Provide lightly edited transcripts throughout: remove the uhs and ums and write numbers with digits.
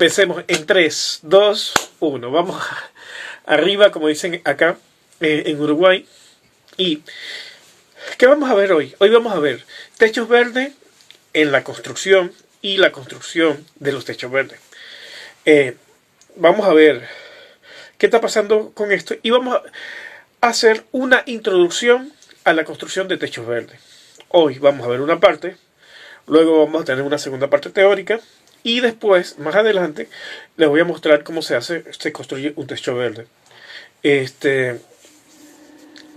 Pensemos en 3, 2, 1. Vamos arriba, como dicen acá en Uruguay. ¿Y qué vamos a ver hoy? Hoy vamos a ver techos verdes en la construcción y la construcción de los techos verdes. Vamos a ver qué está pasando con esto y vamos a hacer una introducción a la construcción de techos verdes. Hoy vamos a ver una parte, luego vamos a tener una segunda parte teórica y después, más adelante, les voy a mostrar cómo se construye un techo verde.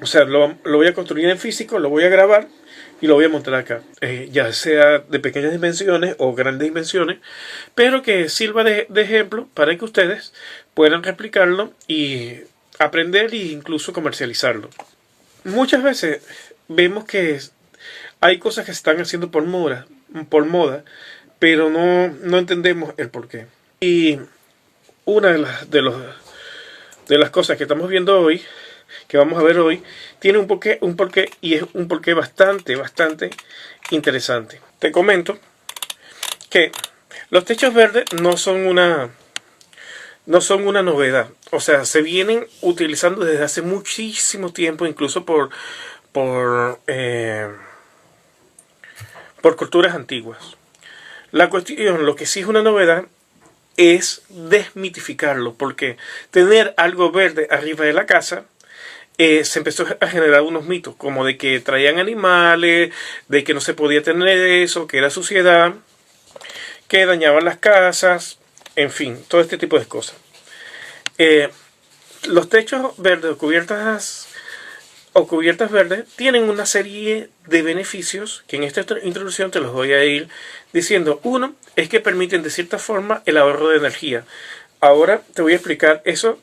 O sea, lo voy a construir en físico, lo voy a grabar y lo voy a montar acá. Ya sea de pequeñas dimensiones o grandes dimensiones, pero que sirva de ejemplo para que ustedes puedan replicarlo y aprender e incluso comercializarlo. Muchas veces vemos que hay cosas que se están haciendo por moda, pero no entendemos el porqué. Y una de las cosas que estamos viendo hoy, que vamos a ver hoy, tiene un porqué y es un porqué bastante interesante. Te comento que los techos verdes no son una novedad. O sea, se vienen utilizando desde hace muchísimo tiempo, incluso por culturas antiguas. La cuestión, lo que sí es una novedad, es desmitificarlo, porque tener algo verde arriba de la casa se empezó a generar unos mitos, como de que traían animales, de que no se podía tener eso, que era suciedad, que dañaban las casas, en fin, todo este tipo de cosas. Los techos verdes o cubiertas verdes tienen una serie de beneficios que en esta introducción te los voy a ir diciendo. Uno es que permiten de cierta forma el ahorro de energía. Ahora te voy a explicar eso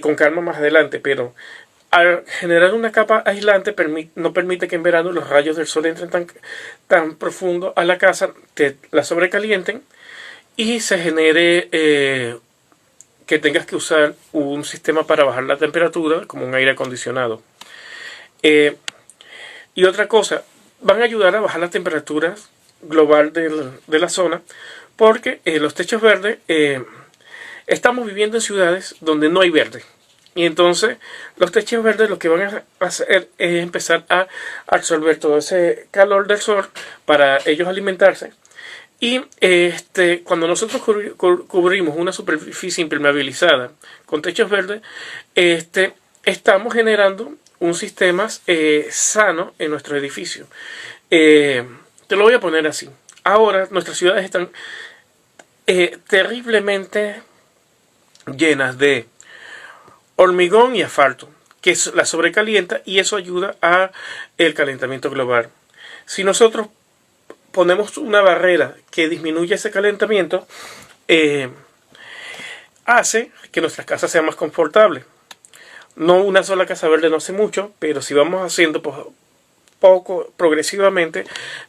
con calma más adelante, pero al generar una capa aislante no permite que en verano los rayos del sol entren tan profundo a la casa, la sobrecalienten y se genere que tengas que usar un sistema para bajar la temperatura, como un aire acondicionado. Y otra cosa, van a ayudar a bajar la temperatura global de la zona, porque los techos verdes, estamos viviendo en ciudades donde no hay verde. Y entonces los techos verdes lo que van a hacer es empezar a absorber todo ese calor del sol para ellos alimentarse. Y cuando nosotros cubrimos una superficie impermeabilizada con techos verdes, estamos generando un sistema sano en nuestro edificio. Te lo voy a poner así. Ahora nuestras ciudades están terriblemente llenas de hormigón y asfalto, que la sobrecalienta y eso ayuda a el calentamiento global. Si nosotros ponemos una barrera que disminuye ese calentamiento, hace que nuestras casas sean más confortables. No una sola casa verde no hace mucho, pero si vamos haciendo poco, progresivamente,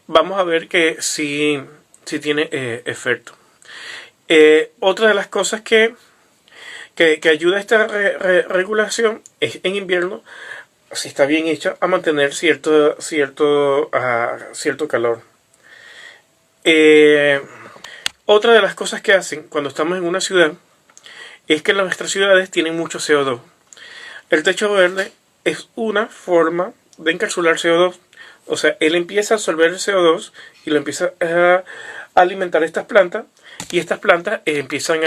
vamos a ver que sí tiene efecto. Otra de las cosas que ayuda a esta regulación es en invierno, si está bien hecha, a mantener cierto calor. Otra de las cosas que hacen cuando estamos en una ciudad es que nuestras ciudades tienen mucho CO2. El techo verde es una forma de encapsular CO2. O sea, él empieza a absorber el CO2 y lo empieza a alimentar estas plantas y estas plantas empiezan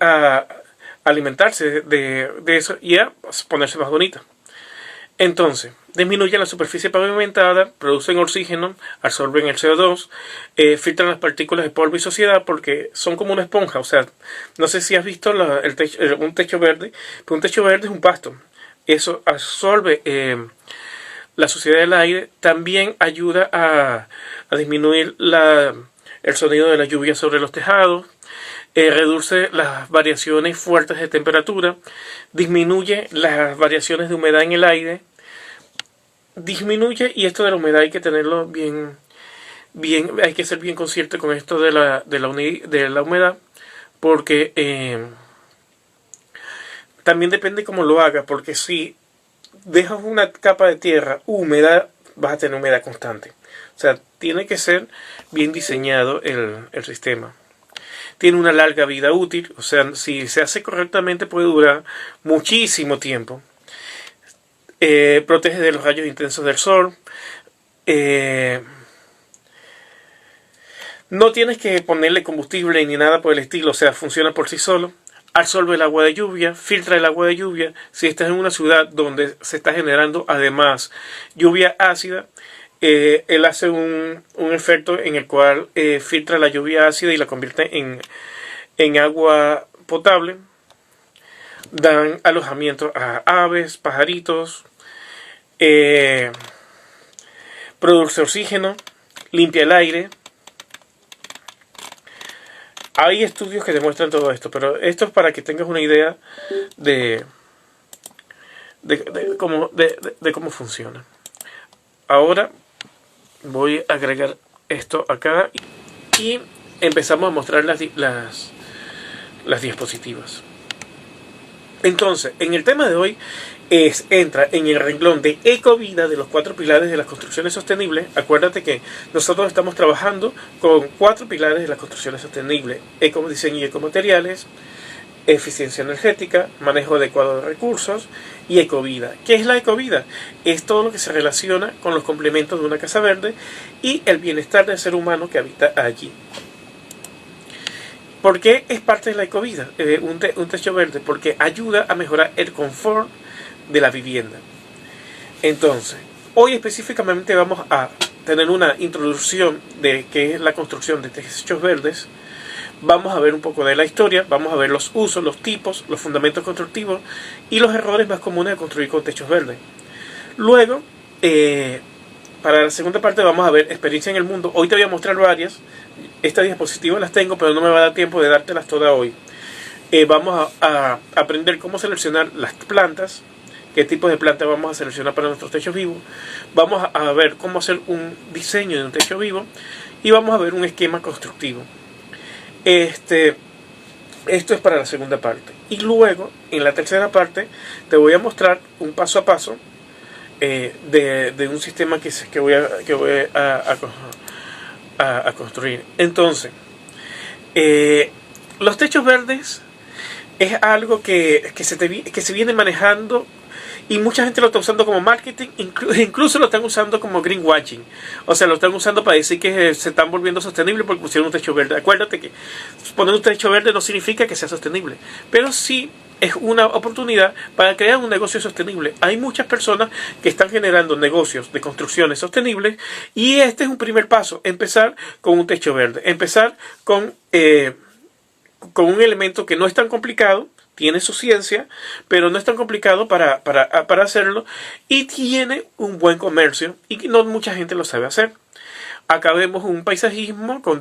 a alimentarse de eso y a ponerse más bonitas. Entonces, disminuyen la superficie pavimentada, producen oxígeno, absorben el CO2, filtran las partículas de polvo y suciedad porque son como una esponja. O sea, no sé si has visto un techo verde, pero un techo verde es un pasto. Eso absorbe la suciedad del aire, también ayuda a disminuir el sonido de la lluvia sobre los tejados, reduce las variaciones fuertes de temperatura, disminuye las variaciones de humedad en el aire, y esto de la humedad hay que tenerlo bien, hay que ser bien consciente con esto de la humedad, porque también depende cómo lo hagas, porque si dejas una capa de tierra húmeda, vas a tener humedad constante. O sea, tiene que ser bien diseñado el sistema. Tiene una larga vida útil, o sea, si se hace correctamente puede durar muchísimo tiempo. Protege de los rayos intensos del sol. No tienes que ponerle combustible ni nada por el estilo, o sea, funciona por sí solo. Absorbe el agua de lluvia, filtra el agua de lluvia. Si estás en una ciudad donde se está generando además lluvia ácida, él hace un efecto en el cual filtra la lluvia ácida y la convierte en agua potable. Dan alojamiento a aves, pajaritos, produce oxígeno, limpia el aire. Hay estudios que demuestran todo esto, pero esto es para que tengas una idea de cómo funciona. Ahora voy a agregar esto acá y empezamos a mostrar las diapositivas. Entonces, en el tema de hoy entra en el renglón de ecovida de los 4 pilares de las construcciones sostenibles. Acuérdate que nosotros estamos trabajando con 4 pilares de las construcciones sostenibles: ecodiseño y ecomateriales, eficiencia energética, manejo adecuado de recursos y ecovida. ¿Qué es la ecovida? Es todo lo que se relaciona con los complementos de una casa verde y el bienestar del ser humano que habita allí. ¿Por qué es parte de la ecovida un techo verde? Porque ayuda a mejorar el confort de la vivienda. Entonces, hoy específicamente vamos a tener una introducción de qué es la construcción de techos verdes. Vamos a ver un poco de la historia, vamos a ver los usos, los tipos, los fundamentos constructivos y los errores más comunes de construir con techos verdes. Luego, para la segunda parte vamos a ver experiencia en el mundo. Hoy te voy a mostrar varias. Estas diapositivas las tengo, pero no me va a dar tiempo de dártelas todas hoy. Vamos a aprender cómo seleccionar las plantas, qué tipos de plantas vamos a seleccionar para nuestros techos vivos. Vamos a ver cómo hacer un diseño de un techo vivo y vamos a ver un esquema constructivo. Esto es para la segunda parte. Y luego, en la tercera parte, te voy a mostrar un paso a paso de un sistema que voy a construir. Entonces, los techos verdes es algo que se viene manejando y mucha gente lo está usando como marketing, incluso lo están usando como greenwashing. O sea, lo están usando para decir que se están volviendo sostenibles porque pusieron un techo verde. Acuérdate que poner un techo verde no significa que sea sostenible, pero sí es una oportunidad para crear un negocio sostenible. Hay muchas personas que están generando negocios de construcciones sostenibles y este es un primer paso: empezar con un techo verde, empezar con un elemento que no es tan complicado. Tiene su ciencia, pero no es tan complicado para hacerlo y tiene un buen comercio y no mucha gente lo sabe hacer. Acá vemos un paisajismo con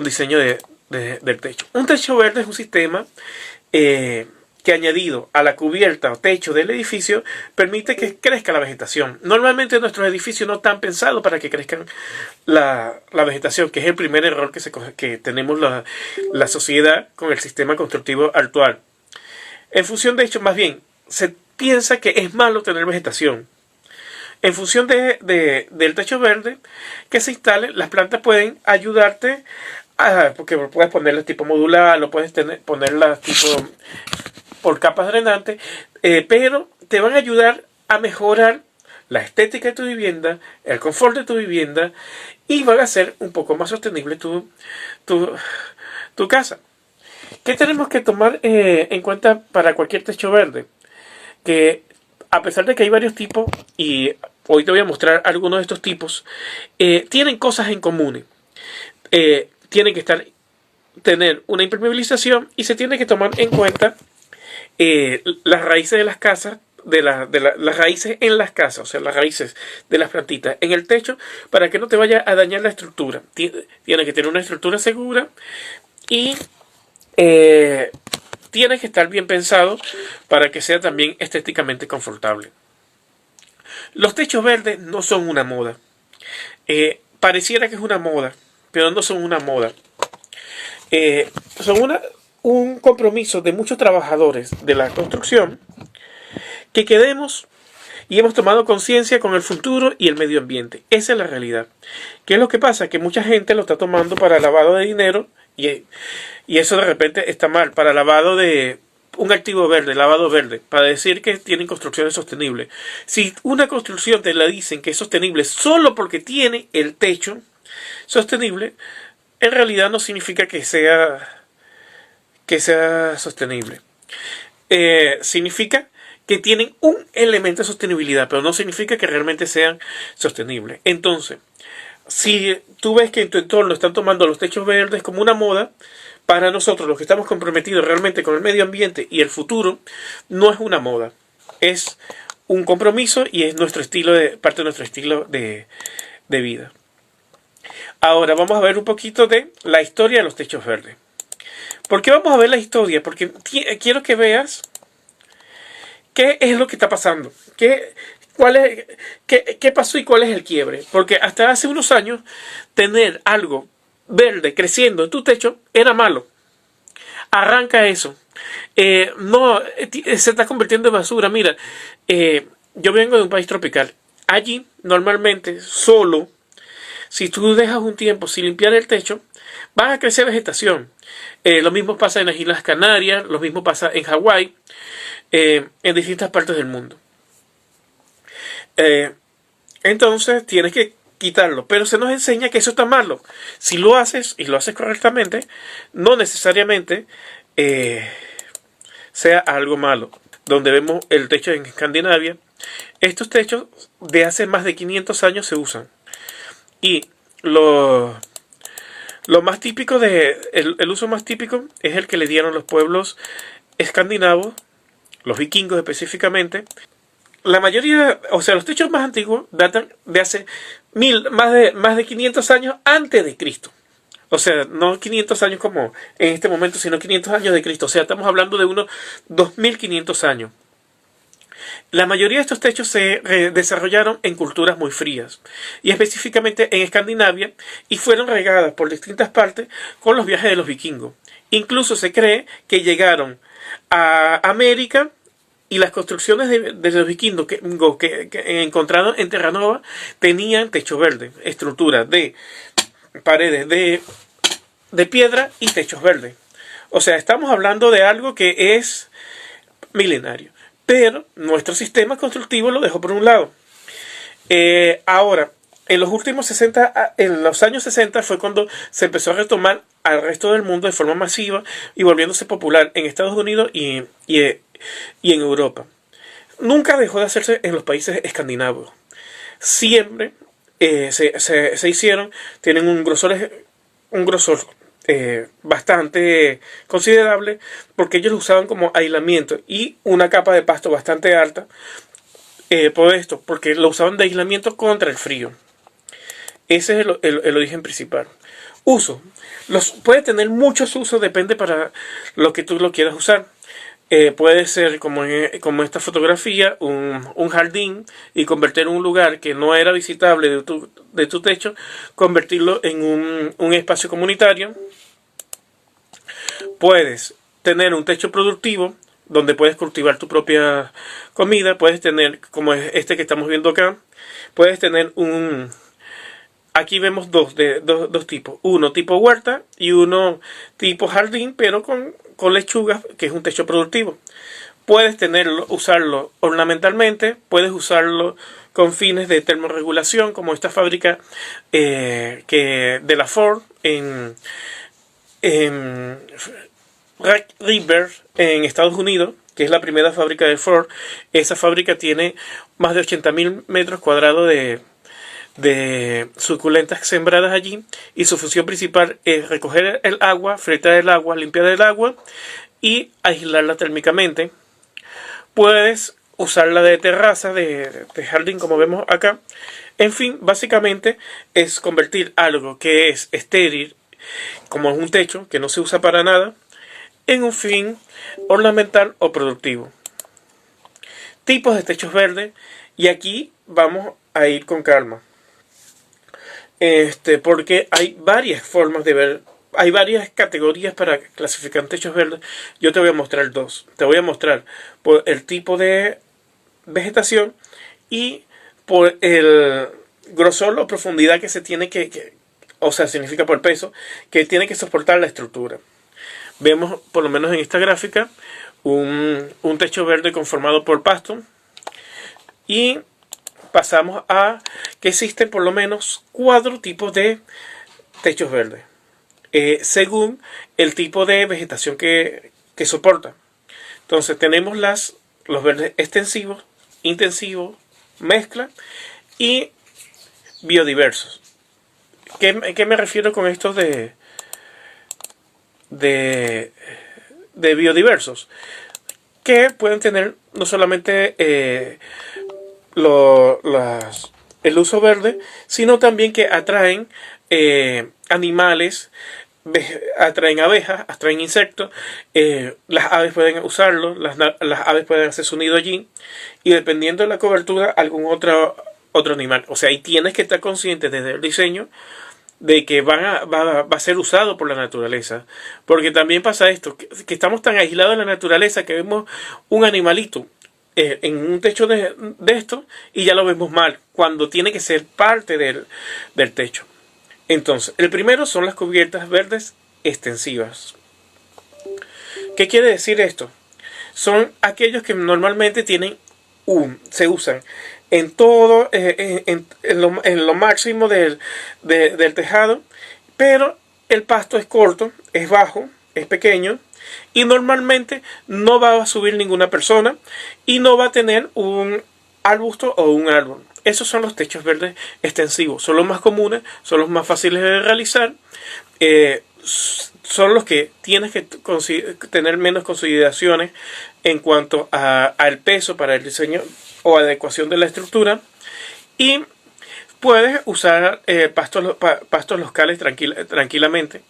diseño del techo. Un techo verde es un sistema que, añadido a la cubierta o techo del edificio, permite que crezca la vegetación. Normalmente nuestros edificios no están pensados para que crezcan la vegetación, que es el primer error que tenemos la sociedad con el sistema constructivo actual. En función de hecho, más bien, se piensa que es malo tener vegetación. En función del techo verde que se instale, las plantas pueden ayudarte porque puedes ponerlas tipo modular, lo puedes ponerlas tipo por capas drenantes, pero te van a ayudar a mejorar la estética de tu vivienda, el confort de tu vivienda y van a hacer un poco más sostenible tu casa. ¿Qué tenemos que tomar en cuenta para cualquier techo verde? Que a pesar de que hay varios tipos, y hoy te voy a mostrar algunos de estos tipos, tienen cosas en común. Tienen que tener una impermeabilización y se tiene que tomar en cuenta las raíces de las casas, las raíces en las casas, o sea, las raíces de las plantitas en el techo, para que no te vaya a dañar la estructura. Tiene que tener una estructura segura y tiene que estar bien pensado para que sea también estéticamente confortable. Los techos verdes no son una moda. Pareciera que es una moda, pero no son una moda. Son un compromiso de muchos trabajadores de la construcción que queremos y hemos tomado conciencia con el futuro y el medio ambiente. Esa es la realidad. ¿Qué es lo que pasa? Que mucha gente lo está tomando para lavado de dinero y eso de repente está mal. Para lavado de un activo verde, lavado verde, para decir que tienen construcciones sostenibles. Si una construcción te la dicen que es sostenible solo porque tiene el techo sostenible, en realidad no significa que sea sostenible. Significa que tienen un elemento de sostenibilidad, pero no significa que realmente sean sostenibles. Entonces, si tú ves que en tu entorno están tomando los techos verdes como una moda, para nosotros, los que estamos comprometidos realmente con el medio ambiente y el futuro, no es una moda. Es un compromiso y es parte de nuestro estilo de vida. Ahora vamos a ver un poquito de la historia de los techos verdes. ¿Por qué vamos a ver la historia? Porque quiero que veas qué es lo que está pasando. ¿Qué pasó y cuál es el quiebre? Porque hasta hace unos años tener algo verde creciendo en tu techo era malo. Arranca eso. No, se está convirtiendo en basura. Mira, yo vengo de un país tropical. Allí, normalmente, solo, si tú dejas un tiempo sin limpiar el techo, va a crecer vegetación. Lo mismo pasa en las Islas Canarias, lo mismo pasa en Hawái, en distintas partes del mundo. Entonces, tienes que quitarlo, pero se nos enseña que eso está malo. Si lo haces y lo haces correctamente, no necesariamente sea algo malo. Donde vemos el techo en Escandinavia, estos techos de hace más de 500 años se usan. Y lo más típico el uso más típico es el que le dieron los pueblos escandinavos, los vikingos específicamente. La mayoría, o sea, los techos más antiguos datan de hace más de 500 años antes de Cristo. O sea, no 500 años como en este momento, sino 500 años de Cristo. O sea, estamos hablando de unos 2500 años. La mayoría de estos techos se desarrollaron en culturas muy frías, y específicamente en Escandinavia, y fueron regadas por distintas partes con los viajes de los vikingos. Incluso se cree que llegaron a América y las construcciones de los vikingos que encontraron en Terranova tenían techo verde, estructura de paredes de piedra y techos verdes. O sea, estamos hablando de algo que es milenario. Pero nuestro sistema constructivo lo dejó por un lado. Ahora, en los años 60 fue cuando se empezó a retomar al resto del mundo de forma masiva y volviéndose popular en Estados Unidos y en Europa. Nunca dejó de hacerse en los países escandinavos. Siempre se hicieron, tienen un grosor bastante considerable, porque ellos lo usaban como aislamiento y una capa de pasto bastante alta por esto, porque lo usaban de aislamiento contra el frío. Ese es el origen principal. Uso. Puede tener muchos usos, depende para lo que tú lo quieras usar. Puede ser como esta fotografía, un jardín, y convertir un lugar que no era visitable de tu techo, convertirlo en un espacio comunitario. Puedes tener un techo productivo donde puedes cultivar tu propia comida. Puedes tener, como es este que estamos viendo acá, puedes tener aquí vemos dos tipos. Uno tipo huerta y uno tipo jardín, pero con lechugas, que es un techo productivo. Puedes usarlo ornamentalmente, puedes usarlo con fines de termorregulación, como esta fábrica de la Ford en Red River, en Estados Unidos, que es la primera fábrica de Ford. Esa fábrica tiene más de 80.000 metros cuadrados de suculentas sembradas allí, y su función principal es recoger el agua, filtrar el agua, limpiar el agua y aislarla térmicamente. Puedes usarla de terraza, de jardín, como vemos acá. En fin, básicamente es convertir algo que es estéril, como un techo que no se usa para nada, en un fin ornamental o productivo. Tipos de techos verdes, y aquí vamos a ir con calma. Porque hay varias formas de ver, hay varias categorías para clasificar techos verdes. Yo te voy a mostrar dos. Te voy a mostrar por el tipo de vegetación y por el grosor o profundidad que se tiene o sea, significa por peso, que tiene que soportar la estructura. Vemos, por lo menos en esta gráfica, un techo verde conformado por pasto, y pasamos a que existen por lo menos 4 tipos de techos verdes, según el tipo de vegetación que soporta. Entonces tenemos los verdes extensivos, intensivos, mezcla y biodiversos. ¿Qué me refiero con esto de biodiversos? Que pueden tener no solamente el uso verde, sino también que atraen animales, atraen abejas, atraen insectos, las aves pueden usarlo, las aves pueden hacer su nido allí, y dependiendo de la cobertura, algún otro animal. O sea, ahí tienes que estar consciente desde el diseño de que va a ser usado por la naturaleza. Porque también pasa esto, que estamos tan aislados de la naturaleza que vemos un animalito en un techo de esto y ya lo vemos mal, cuando tiene que ser parte del techo. Entonces, el primero son las cubiertas verdes extensivas. ¿Qué quiere decir esto? Son aquellos que normalmente se usan en todo, en lo máximo del tejado, pero el pasto es corto, es bajo, es pequeño, y normalmente no va a subir ninguna persona y no va a tener un arbusto o un árbol. Esos son los techos verdes extensivos. Son los más comunes, son los más fáciles de realizar. Son los que tienes que tener menos consideraciones en cuanto al peso para el diseño o adecuación de la estructura. Y puedes usar pastos locales tranquilamente.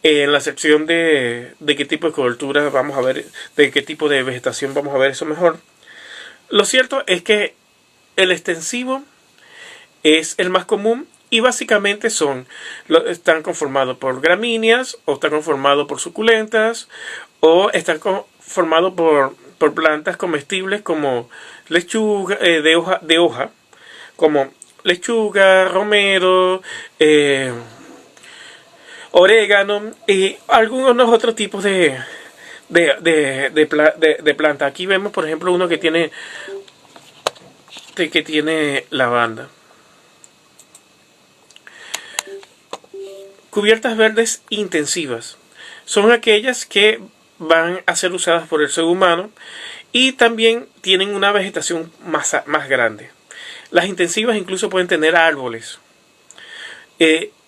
En la sección de qué tipo de cobertura vamos a ver, de qué tipo de vegetación vamos a ver eso mejor. Lo cierto es que el extensivo es el más común y básicamente están conformados por gramíneas, o están conformados por suculentas, o están conformados por plantas comestibles como lechuga, de hoja, como lechuga, romero, orégano y algunos otros tipos de planta. Aquí vemos, por ejemplo, uno que tiene lavanda. Cubiertas verdes intensivas son aquellas que van a ser usadas por el ser humano y también tienen una vegetación más grande. Las intensivas incluso pueden tener árboles.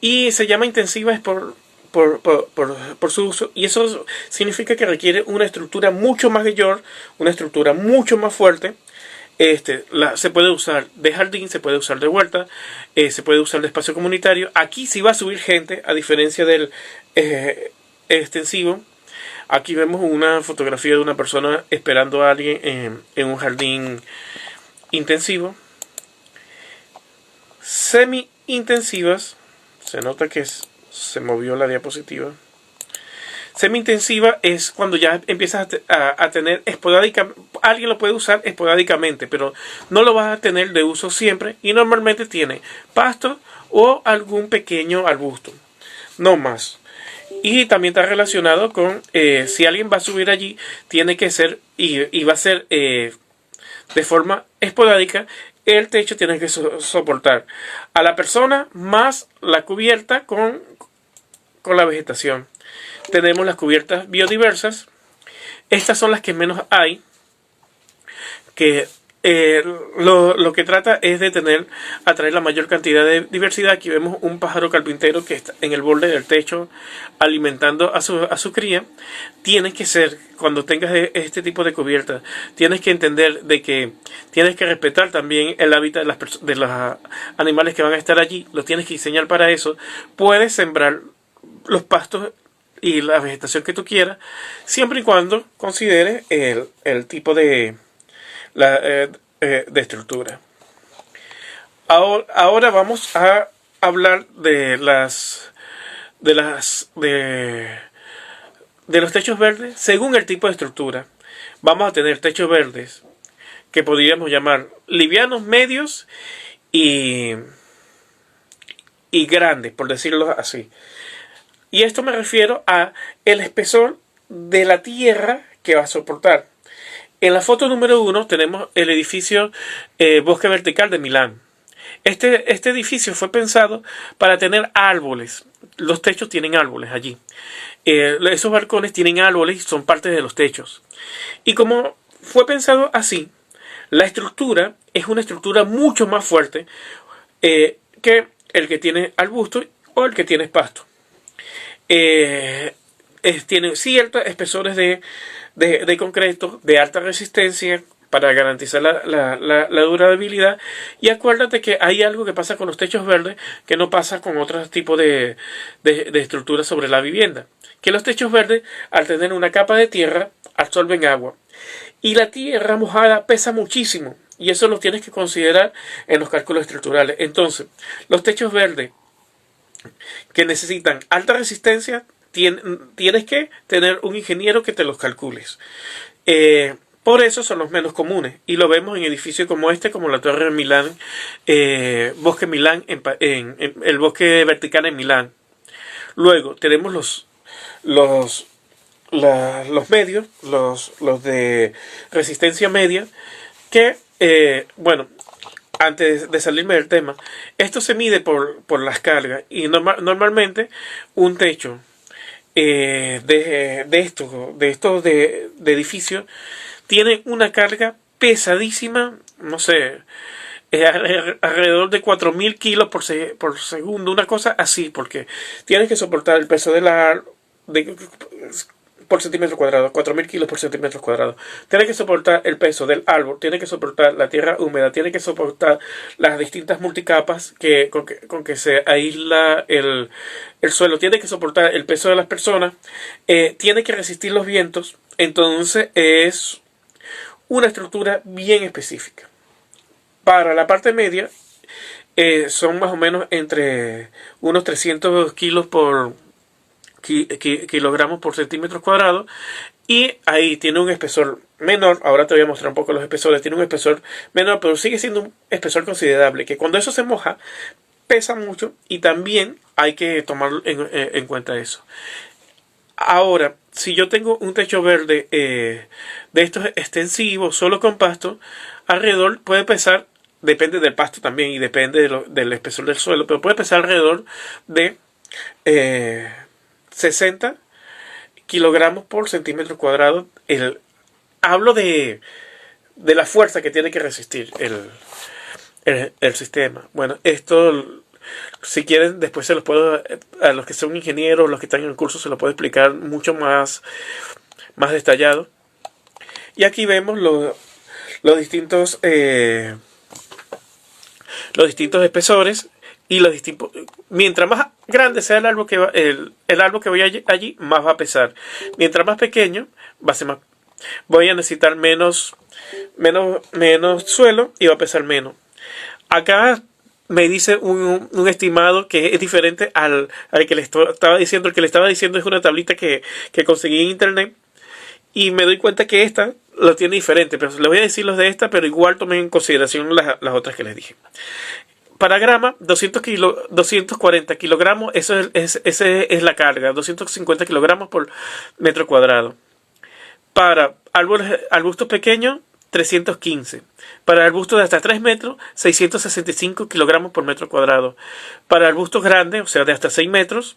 Y se llama intensivas por su uso, y eso significa que requiere una estructura mucho mayor, una estructura mucho más fuerte. Se puede usar de jardín, se puede usar de huerta, se puede usar de espacio comunitario. Aquí sí va a subir gente, a diferencia del extensivo. Aquí vemos una fotografía de una persona esperando a alguien en un jardín intensivo. Semi-intensivas, se nota que se movió la diapositiva. Semi-intensiva es cuando ya empiezas a tener esporádica. Alguien lo puede usar esporádicamente, pero no lo vas a tener de uso siempre, y normalmente tiene pasto o algún pequeño arbusto, no más. Y también está relacionado con si alguien va a subir allí, tiene que ser y va a ser de forma esporádica. El techo tiene que soportar a la persona más la cubierta con la vegetación. Tenemos las cubiertas biodiversas. Estas son las que menos hay, que lo que trata es de atraer la mayor cantidad de diversidad. Aquí vemos un pájaro carpintero que está en el borde del techo alimentando a su cría. Tienes que cuando tengas este tipo de cubierta, tienes que entender de que tienes que respetar también el hábitat de los animales que van a estar allí. Lo tienes que diseñar para eso. Puedes sembrar los pastos y la vegetación que tú quieras, siempre y cuando consideres el tipo de estructura. Ahora vamos a hablar de los techos verdes según el tipo de estructura. Vamos a tener techos verdes que podríamos llamar livianos, medios y, y grandes, por decirlo así. Y esto me refiero a el espesor de la tierra que va a soportar. En la foto número 1 tenemos el edificio Bosque Vertical de Milán. Este edificio fue pensado para tener árboles. Los techos tienen árboles allí. Esos balcones tienen árboles y son parte de los techos. Y como fue pensado así, la estructura es una estructura mucho más fuerte que el que tiene arbusto o el que tiene pasto. Tiene ciertos espesores de concreto de alta resistencia para garantizar la durabilidad. Y acuérdate que hay algo que pasa con los techos verdes que no pasa con otros tipos de estructuras sobre la vivienda. Que los techos verdes, al tener una capa de tierra, absorben agua. Y la tierra mojada pesa muchísimo. Y eso lo tienes que considerar en los cálculos estructurales. Entonces, los techos verdes que necesitan alta resistencia, tienes que tener un ingeniero que te los calcules. Por eso son los menos comunes. Y lo vemos en edificios como este, como la Torre de Milán, Bosque Milán, en el Bosque Vertical en Milán. Luego tenemos los medios, los de resistencia media, que, bueno, antes de salirme del tema, esto se mide por las cargas. Y normalmente un techo de estos de edificios tiene una carga pesadísima, no sé, alrededor de 4.000 kilos por segundo, una cosa así, porque tienes que soportar el peso por centímetro cuadrado, 4.000 kilos por centímetro cuadrado. Tiene que soportar el peso del árbol, tiene que soportar la tierra húmeda, tiene que soportar las distintas multicapas con que se aísla el suelo, tiene que soportar el peso de las personas, tiene que resistir los vientos. Entonces es una estructura bien específica. Para la parte media son más o menos entre unos 300 kilos por kilogramos por centímetros cuadrados, y ahí tiene un espesor menor. Ahora te voy a mostrar un poco los espesores. Tiene un espesor menor, pero sigue siendo un espesor considerable, que cuando eso se moja pesa mucho, y también hay que tomar en cuenta eso. Ahora, si yo tengo un techo verde de estos extensivos, solo con pasto, alrededor puede pesar, depende del pasto también y depende del espesor del suelo, pero puede pesar alrededor de 60 kilogramos por centímetro cuadrado. Hablo de la fuerza que tiene que resistir el sistema. Bueno, esto, si quieren, después se los puedo, a los que son ingenieros, los que están en el curso, se los puedo explicar mucho más detallado. Y aquí vemos los distintos espesores. Y mientras más grande sea el árbol que voy allí, más va a pesar. Mientras más pequeño, voy a necesitar menos suelo y va a pesar menos. Acá me dice un estimado que es diferente al que le estaba diciendo. El que le estaba diciendo es una tablita que conseguí en internet, y me doy cuenta que esta lo tiene diferente. Pero les voy a decir los de esta, pero igual tomen en consideración las otras que les dije. Para grama, 240 kilogramos, esa es la carga, 250 kilogramos por metro cuadrado. Para arbustos pequeños, 315. Para arbustos de hasta 3 metros, 665 kilogramos por metro cuadrado. Para arbustos grandes, o sea, de hasta 6 metros,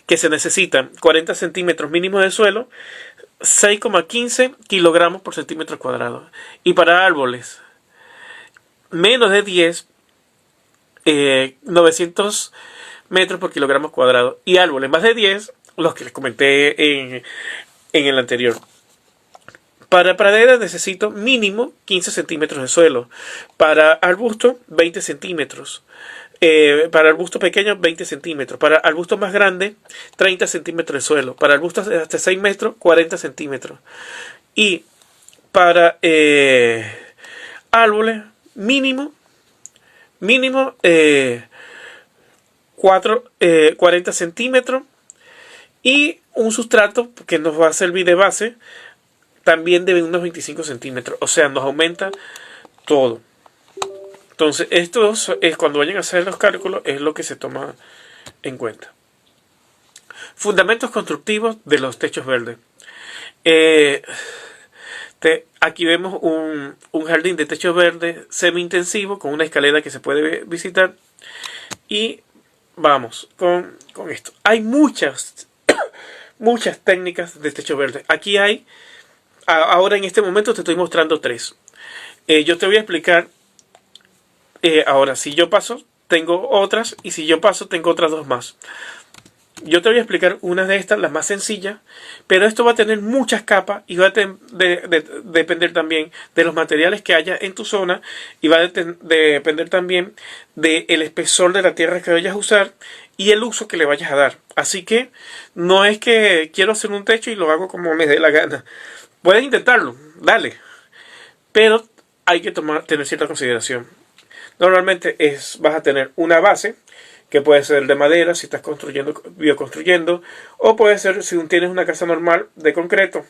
que se necesitan 40 centímetros mínimo de suelo, 6,15 kilogramos por centímetro cuadrado. Y para árboles menos de 10, 900 metros por kilogramos cuadrados. Y árboles más de 10, los que les comenté en el anterior. Para praderas necesito mínimo 15 centímetros de suelo. Para arbusto, 20 centímetros. Para arbustos pequeños, 20 centímetros. Para arbustos más grandes, 30 centímetros de suelo. Para arbustos de hasta 6 metros, 40 centímetros. Y para árboles, mínimo 40 centímetros, y un sustrato que nos va a servir de base también de unos 25 centímetros. O sea, nos aumenta todo. Entonces, esto es cuando vayan a hacer los cálculos, es lo que se toma en cuenta. Fundamentos constructivos de los techos verdes. Aquí vemos un jardín de techo verde semi-intensivo con una escalera que se puede visitar. Y vamos con esto. Hay muchas técnicas de techo verde. Aquí hay, ahora en este momento te estoy mostrando 3. Yo te voy a explicar, ahora si yo paso, tengo otras, y si yo paso, tengo otras 2 más. Yo te voy a explicar una de estas, las más sencillas, pero esto va a tener muchas capas y va a depender también de los materiales que haya en tu zona, y va a depender también del espesor de la tierra que vayas a usar y el uso que le vayas a dar. Así que no es que quiero hacer un techo y lo hago como me dé la gana. Puedes intentarlo, dale, pero hay que tener cierta consideración. Normalmente vas a tener una base, que puede ser de madera si estás bioconstruyendo, o puede ser si tienes una casa normal de concreto.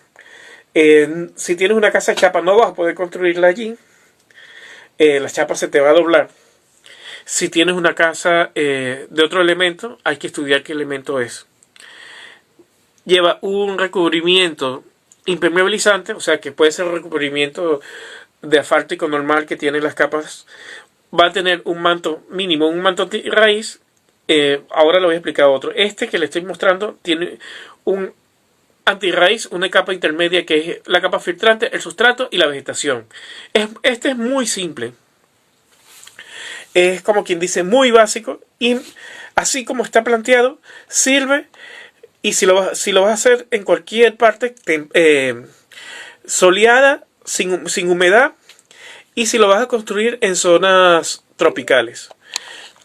Si tienes una casa chapa no vas a poder construirla allí. La chapa se te va a doblar. Si tienes una casa de otro elemento, hay que estudiar qué elemento es. Lleva un recubrimiento impermeabilizante, o sea que puede ser el recubrimiento de asfáltico normal que tienen las capas. Va a tener un manto mínimo, un manto antirraíz. Ahora le voy a explicar otro. Este que le estoy mostrando tiene un antirraíz, una capa intermedia que es la capa filtrante, el sustrato y la vegetación. Este es muy simple. Es como quien dice muy básico, y así como está planteado sirve. Y si lo vas a hacer en cualquier parte soleada, sin humedad, y si lo vas a construir en zonas tropicales.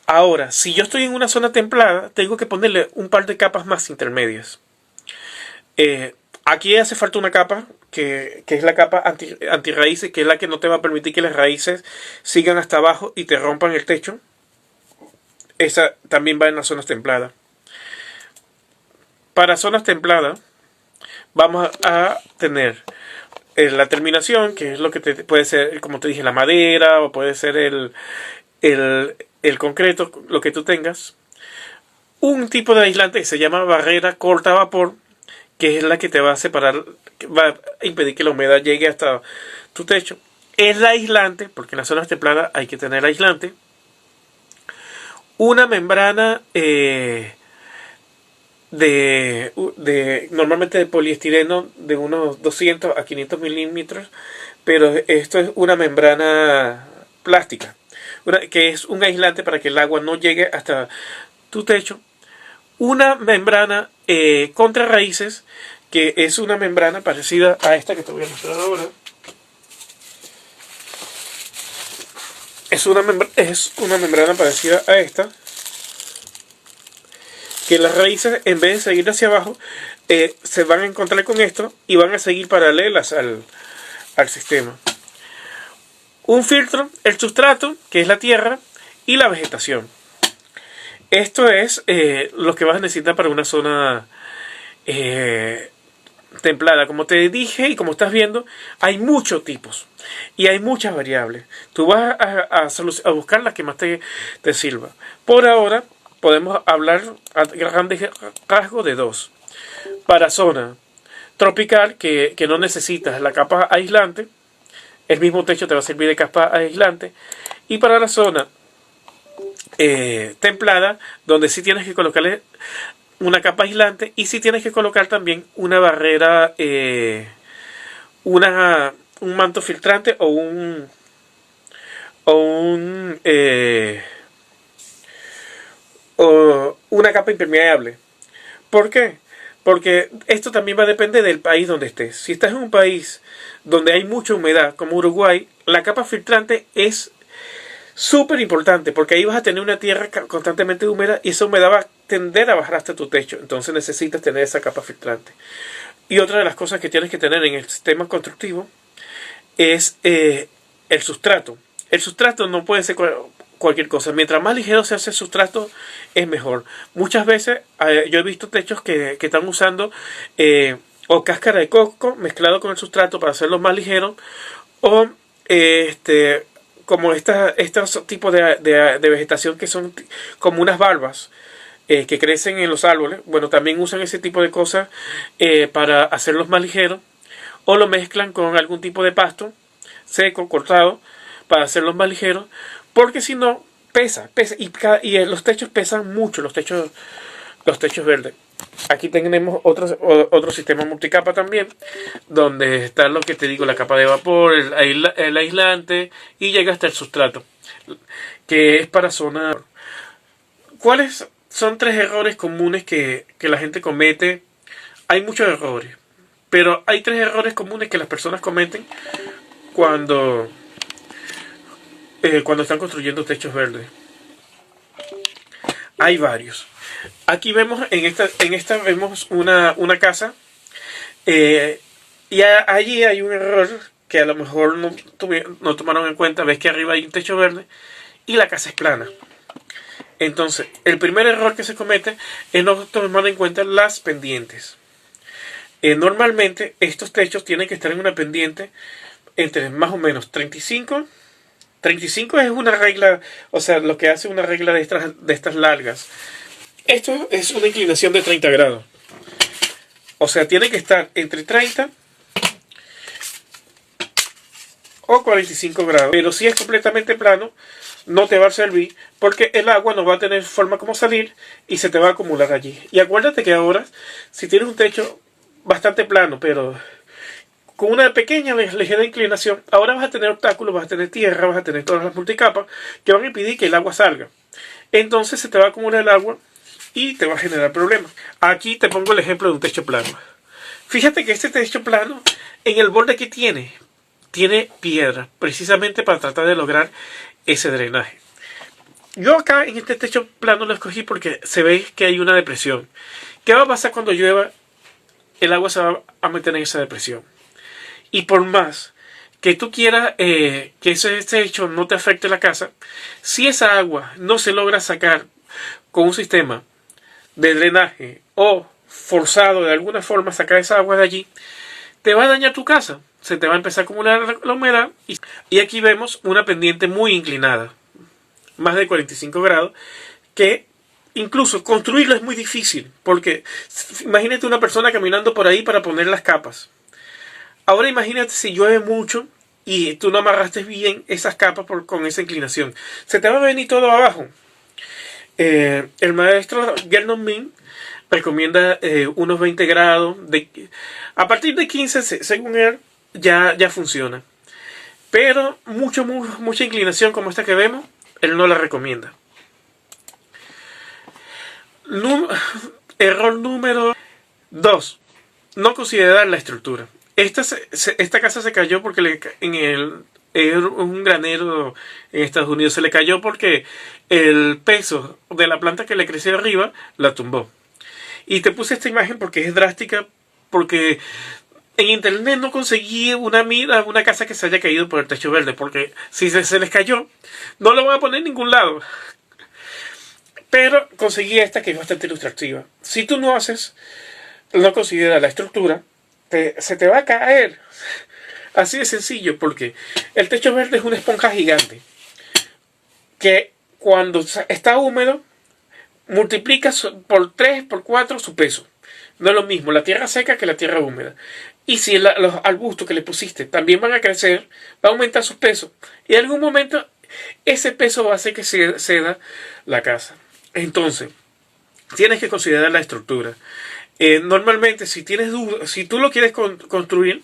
Ahora, si yo estoy en una zona templada, tengo que ponerle un par de capas más intermedias. Aquí hace falta una capa, que es la capa antirraíces, que es la que no te va a permitir que las raíces sigan hasta abajo y te rompan el techo. Esa también va en las zonas templadas. Para zonas templadas, vamos a tener la terminación, que es lo que puede ser, como te dije, la madera, o puede ser el concreto, lo que tú tengas. Un tipo de aislante que se llama barrera corta vapor, que es la que te va a separar, va a impedir que la humedad llegue hasta tu techo. Es la aislante, porque en las zonas templadas hay que tener aislante. Una membrana normalmente de poliestireno de unos 200 a 500 milímetros, pero esto es una membrana plástica, que es un aislante para que el agua no llegue hasta tu techo. Una membrana contra raíces, que es una membrana parecida a esta que te voy a mostrar ahora. Es una membrana parecida a esta, que las raíces, en vez de seguir hacia abajo, se van a encontrar con esto y van a seguir paralelas al sistema. Un filtro, el sustrato, que es la tierra, y la vegetación. Esto es lo que vas a necesitar para una zona templada. Como te dije y como estás viendo, hay muchos tipos y hay muchas variables. Tú vas a buscar la que más te sirva. Por ahora podemos hablar a grandes rasgos de 2. Para zona tropical, que no necesitas la capa aislante, el mismo techo te va a servir de capa aislante. Y para la zona templada, donde sí tienes que colocarle una capa aislante, y sí tienes que colocar también una barrera, un manto filtrante o una capa impermeable. ¿Por qué? Porque esto también va a depender del país donde estés. Si estás en un país donde hay mucha humedad, como Uruguay, la capa filtrante es súper importante, porque ahí vas a tener una tierra constantemente húmeda y esa humedad va a tender a bajar hasta tu techo. Entonces necesitas tener esa capa filtrante. Y otra de las cosas que tienes que tener en el sistema constructivo es el sustrato. El sustrato no puede ser cualquier cosa. Mientras más ligero se hace el sustrato, es mejor. Muchas veces yo he visto techos que están usando o cáscara de coco mezclado con el sustrato para hacerlo más ligero, o como estos tipos de vegetación que son como unas barbas que crecen en los árboles. Bueno, también usan ese tipo de cosas para hacerlos más ligeros, o lo mezclan con algún tipo de pasto seco, cortado, para hacerlos más ligeros, porque si no, pesa, y los techos pesan mucho, los techos verdes. Aquí tenemos otro sistema multicapa también, donde está lo que te digo, la capa de vapor, el aislante, y llega hasta el sustrato, que es para zona. ¿Cuáles son 3 errores comunes que la gente comete? Hay muchos errores, pero hay 3 errores comunes que las personas cometen cuando están construyendo techos verdes. Hay varios. Aquí vemos, en esta vemos una casa, y allí hay un error que a lo mejor no tomaron en cuenta. Ves que arriba hay un techo verde y la casa es plana. Entonces, el primer error que se comete es no tomar en cuenta las pendientes. Normalmente estos techos tienen que estar en una pendiente entre más o menos 35. 35 es una regla, o sea, lo que hace una regla de estas largas. Esto es una inclinación de 30 grados. O sea, tiene que estar entre 30 o 45 grados. Pero si es completamente plano, no te va a servir, porque el agua no va a tener forma como salir y se te va a acumular allí. Y acuérdate que ahora, si tienes un techo bastante plano, pero con una pequeña ligera inclinación, ahora vas a tener obstáculos, vas a tener tierra, vas a tener todas las multicapas que van a impedir que el agua salga. Entonces se te va a acumular el agua y te va a generar problemas. Aquí te pongo el ejemplo de un techo plano. Fíjate que este techo plano, en el borde que tiene piedra, precisamente para tratar de lograr ese drenaje. Yo acá en este techo plano lo escogí porque se ve que hay una depresión. ¿Qué va a pasar cuando llueva? El agua se va a meter en esa depresión. Y por más que tú quieras que ese techo no te afecte la casa, si esa agua no se logra sacar con un sistema de drenaje o forzado de alguna forma sacar esa agua de allí, te va a dañar tu casa. Se te va a empezar a acumular la humedad. Y aquí vemos una pendiente muy inclinada, más de 45 grados, que incluso construirlo es muy difícil, porque imagínate una persona caminando por ahí para poner las capas. Ahora imagínate si llueve mucho y tú no amarraste bien esas capas con esa inclinación. Se te va a venir todo abajo. El maestro Gernot Minh recomienda unos 20 grados. A partir de 15, según él, ya funciona. Pero mucha inclinación como esta que vemos, él no la recomienda. Error número 2. No considerar la estructura. Esta casa se cayó porque un granero en Estados Unidos se le cayó porque el peso de la planta que le creció arriba la tumbó. Y te puse esta imagen porque es drástica, porque en internet no conseguí una casa que se haya caído por el techo verde, porque si se les cayó, no lo voy a poner en ningún lado. Pero conseguí esta que es bastante ilustrativa. Si tú no consideras la estructura, se te va a caer. Así de sencillo, porque el techo verde es una esponja gigante que cuando está húmedo multiplica por 3, por 4 su peso. No es lo mismo la tierra seca que la tierra húmeda. Y si los arbustos que le pusiste también van a crecer, va a aumentar su peso. Y en algún momento ese peso va a hacer que ceda la casa. Entonces, tienes que considerar la estructura. Normalmente, si tienes duda, si tú lo quieres construir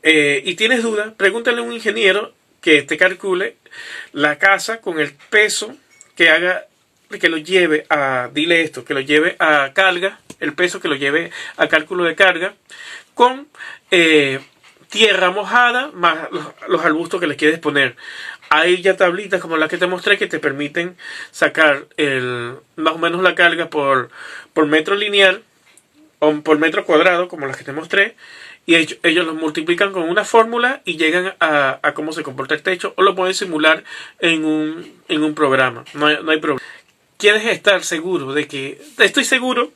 y tienes duda, pregúntale a un ingeniero que te calcule la casa con el peso que haga, que lo lleve que lo lleve a carga, el peso que lo lleve a cálculo de carga, con tierra mojada más los arbustos que le quieres poner. Hay ya tablitas como las que te mostré que te permiten sacar más o menos la carga por metro lineal o por metro cuadrado, como las que te mostré, y ellos los multiplican con una fórmula y llegan a cómo se comporta el techo, o lo pueden simular en un programa. No hay problema. ¿Quieres estar seguro estoy seguro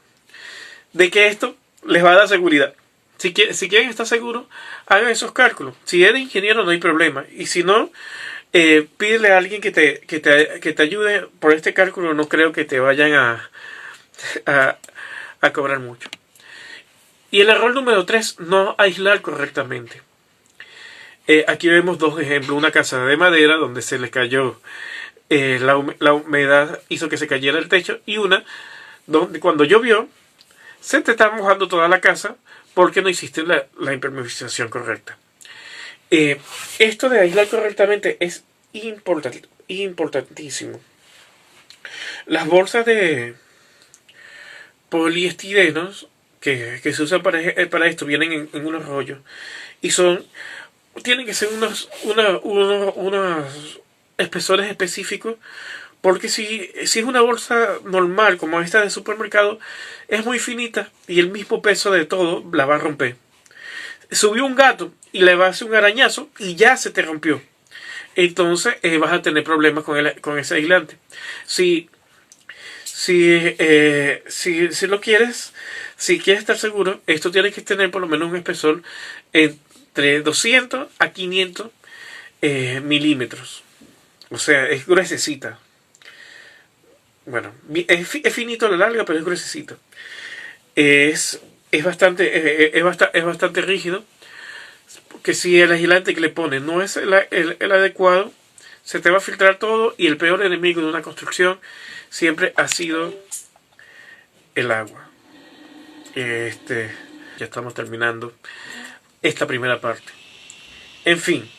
de que esto les va a dar seguridad? Si quieren estar seguros, hagan esos cálculos. Si eres ingeniero no hay problema. Y si no, pídele a alguien que te ayude por este cálculo. No creo que te vayan a, a cobrar mucho. Y el error número 3, no aislar correctamente. Aquí vemos dos ejemplos. Una casa de madera donde se le cayó, la humedad hizo que se cayera el techo. Y una donde cuando llovió se te está mojando toda la casa porque no hiciste la impermeabilización correcta. Esto de aislar correctamente es importantísimo. Las bolsas de poliestirenos que se usan para esto vienen en unos rollos y tienen que ser unos espesores específicos, porque si es una bolsa normal como esta de supermercado, es muy finita y el mismo peso de todo la va a romper. Subió un gato y le va a hacer un arañazo y ya se te rompió. Entonces vas a tener problemas con ese aislante. Si lo quieres, si quieres estar seguro, esto tiene que tener por lo menos un espesor entre 200 a 500 milímetros. O sea, es gruesecita. Bueno, es finito a la larga, pero es gruesecito. Es bastante rígido. Que si el aislante que le pones no es el adecuado, se te va a filtrar todo. Y el peor enemigo de una construcción siempre ha sido el agua. Ya estamos terminando esta primera parte. En fin,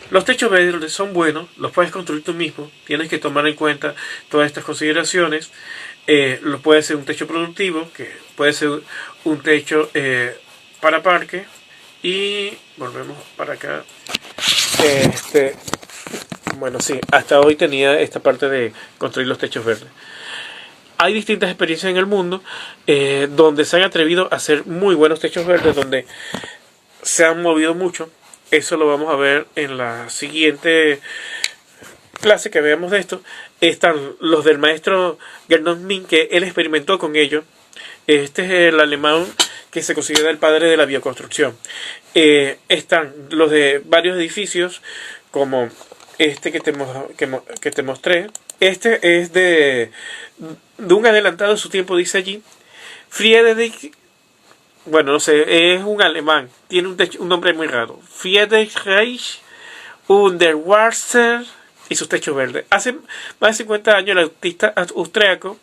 los techos verdes son buenos, los puedes construir tú mismo. Tienes que tomar en cuenta todas estas consideraciones. Puede ser un techo productivo, que puede ser un techo para parque. Y volvemos para acá. Bueno, sí, hasta hoy tenía esta parte de construir los techos verdes. Hay distintas experiencias en el mundo donde se han atrevido a hacer muy buenos techos verdes, donde se han movido mucho. Eso lo vamos a ver en la siguiente clase que veamos de esto. Están los del maestro Gernot Minh, que él experimentó con ellos. Este es el alemán que se considera el padre de la bioconstrucción. Están los de varios edificios, como este que te mostré. Este es de un adelantado de su tiempo, dice allí. Friedrich, bueno, no sé, es un alemán, tiene un nombre muy raro. Friedrich Reich Unterwasser y sus techos verdes. Hace más de 50 años el artista austriaco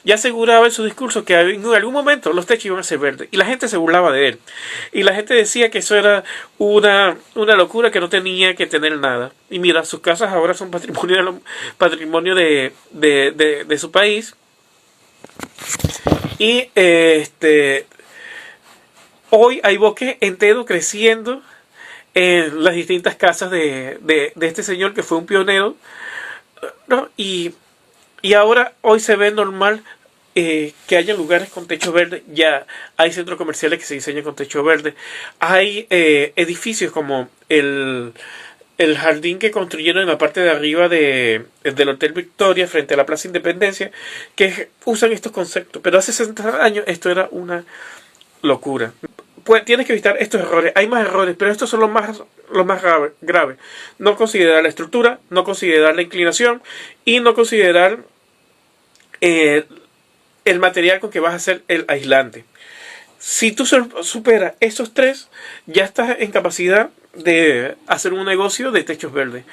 ya aseguraba en su discurso que en algún momento los techos iban a ser verdes. Y la gente se burlaba de él. Y la gente decía que eso era una locura, que no tenía que tener nada. Y mira, sus casas ahora son patrimonio de su país. Y hoy hay bosques enteros creciendo en las distintas casas de este señor que fue un pionero, ¿no? Y hoy se ve normal que haya lugares con techo verde. Ya hay centros comerciales que se diseñan con techo verde. Hay edificios como el jardín que construyeron en la parte de arriba del Hotel Victoria frente a la Plaza Independencia, que usan estos conceptos. Pero hace 60 años esto era una locura. Pues tienes que evitar estos errores. Hay más errores, pero estos son los más graves. No considerar la estructura, no considerar la inclinación y no considerar el material con que vas a hacer el aislante. Si tú superas esos tres, ya estás en capacidad de hacer un negocio de techos verdes.